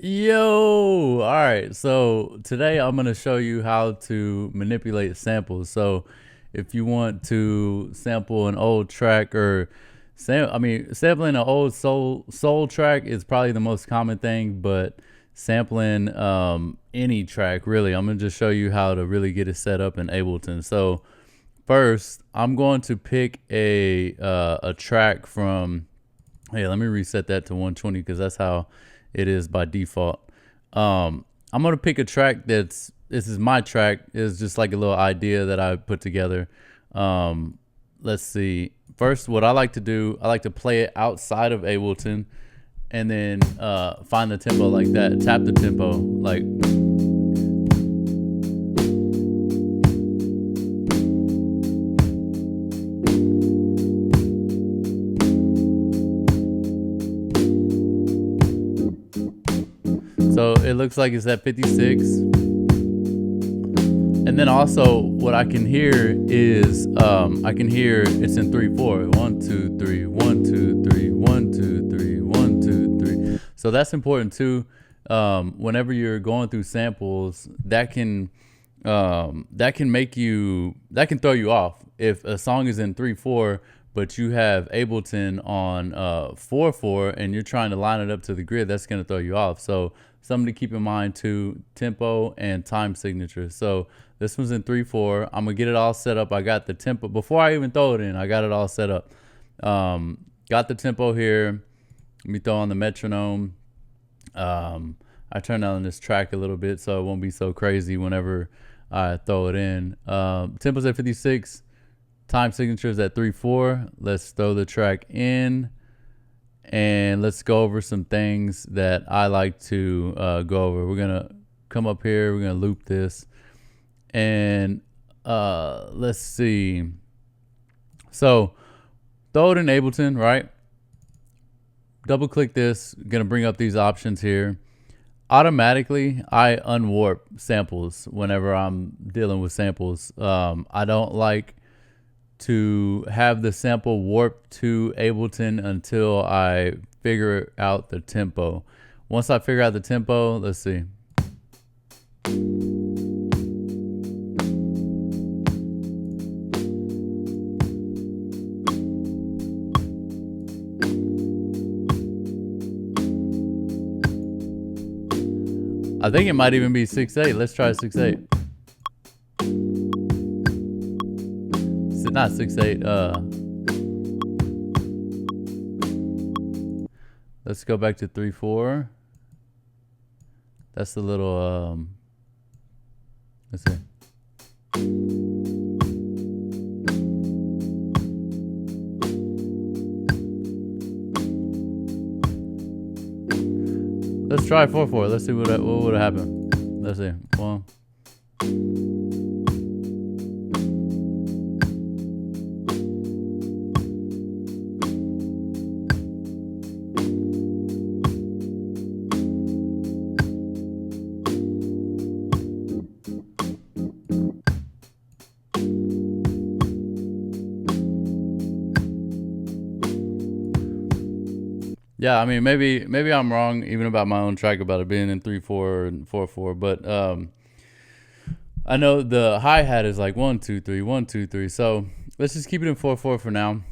Yo, all right. So today I'm gonna show you how to manipulate samples. So if you want to sample an old track or sampling an old soul track is probably the most common thing, but sampling any track really, I'm gonna just show you how to really get it set up in Ableton. So first, I'm going to pick a track from. Hey, let me reset that to 120 because that's how it is by default. I'm gonna pick a track this is my track. It's just like a little idea that I put together. Let's see. First, what I like to do, I like to play it outside of Ableton, and then find the tempo like that. Tap the tempo like. So it looks like it's at 56. And then also what I can hear is I can hear it's in 3/4. 1 2 3 1 2 3 1 2 3 1 2 3. So that's important too. Whenever you're going through samples, that can make you, that can throw you off. If a song is in 3/4 but you have Ableton on 4/4 and you're trying to line it up to the grid, that's going to throw you off. So something to keep in mind too, tempo and time signature. So this one's in 3/4. I'm gonna get it all set up. I got the tempo before I even throw it in. I got it all set up. Got the tempo here. Let me throw on the metronome. I turned down this track a little bit so it won't be so crazy whenever I throw it in. Tempo's at 56. Time signature is at 3/4. Let's throw the track in. And let's go over some things that I like to go over. We're gonna come up here, we're gonna loop this, and let's see. So throw it in Ableton, right? Double click this, gonna bring up these options here. Automatically, I unwarp samples whenever I'm dealing with samples. I don't like to have the sample warp to Ableton until I figure out the tempo. Once I figure out the tempo, let's see. I think it might even be 6/8. Let's try 6/8. Not 6/8. Let's go back to 3/4. That's the little let's see. Let's try 4/4. Let's see what would have happened. Let's see. 1. Yeah, I mean, maybe I'm wrong even about my own track about it being in 3/4 and 4/4, but I know the hi-hat is like 1 2 3 1 2 3. So let's just keep it in 4/4 for now.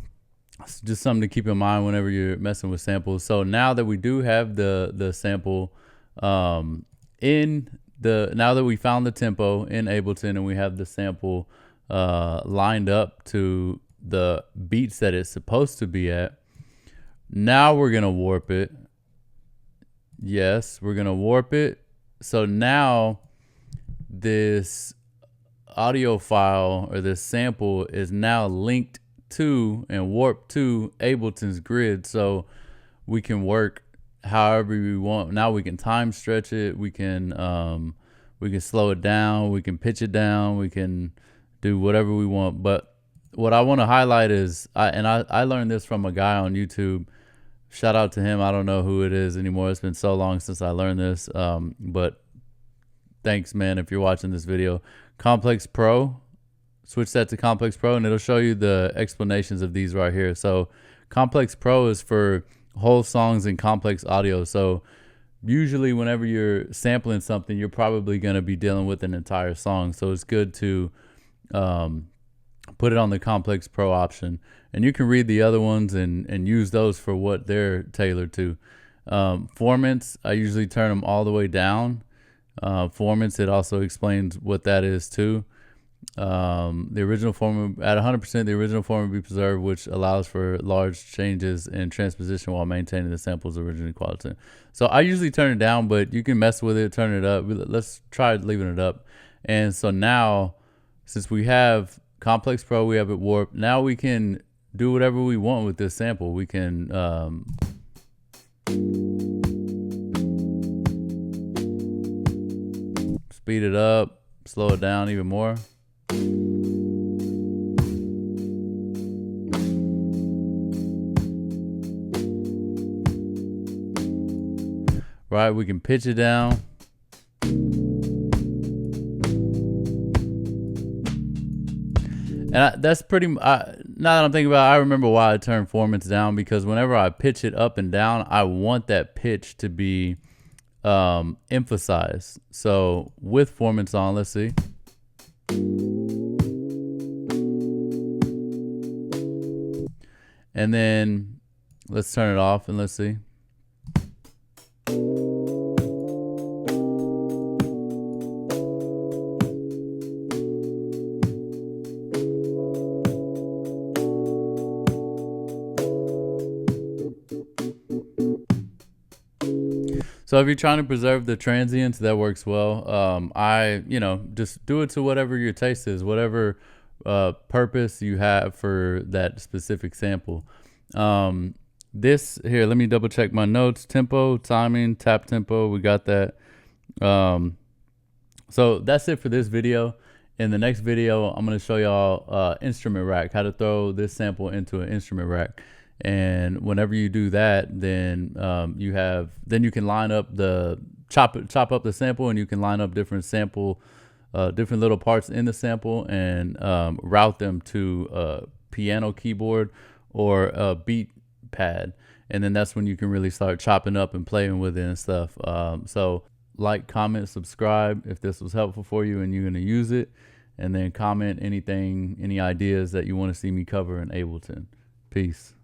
It's just something to keep in mind whenever you're messing with samples. So now that we do have the sample now that we found the tempo in Ableton and we have the sample lined up to the beats that it's supposed to be at. Now we're gonna warp it. Yes, we're gonna warp it. So now this audio file or this sample is now linked to and warped to Ableton's grid, so we can work however we want. Now we can time stretch it. We can slow it down. We can pitch it down. We can do whatever we want. But what I want to highlight is, I learned this from a guy on YouTube. Shout out to him. I don't know who it is anymore. It's been so long since I learned this. But thanks, man, if you're watching this video. Complex Pro. Switch that to Complex Pro, and it'll show you the explanations of these right here. So Complex Pro is for whole songs and complex audio. So usually whenever you're sampling something, you're probably going to be dealing with an entire song. So it's good to put it on the Complex Pro option, and you can read the other ones and use those for what they're tailored to. Formants, I usually turn them all the way down. Formants, it also explains what that is too. The original form at 100%, the original form will be preserved, which allows for large changes in transposition while maintaining the sample's original quality. So I usually turn it down, but you can mess with it, turn it up. Let's try leaving it up. And so now, since we have Complex Pro, we have it warped. Now we can do whatever we want with this sample. We can speed it up, slow it down even more. Right, we can pitch it down. And that's pretty, now that I'm thinking about it, I remember why I turned formants down, because whenever I pitch it up and down, I want that pitch to be emphasized. So with formants on, let's see. And then let's turn it off and let's see. So if you're trying to preserve the transients, that works well. Just do it to whatever your taste is, whatever purpose you have for that specific sample. This here, let me double check my notes. Tempo, timing, tap tempo, we got that. So that's it for this video. In the next video, I'm going to show y'all instrument rack, how to throw this sample into an instrument rack. And whenever you do that, then you can line up the chop up the sample, and you can line up different little parts in the sample and route them to a piano keyboard or a beat pad. And then that's when you can really start chopping up and playing with it and stuff. So like, comment, subscribe if this was helpful for you and you're going to use it. And then comment any ideas that you want to see me cover in Ableton. Peace.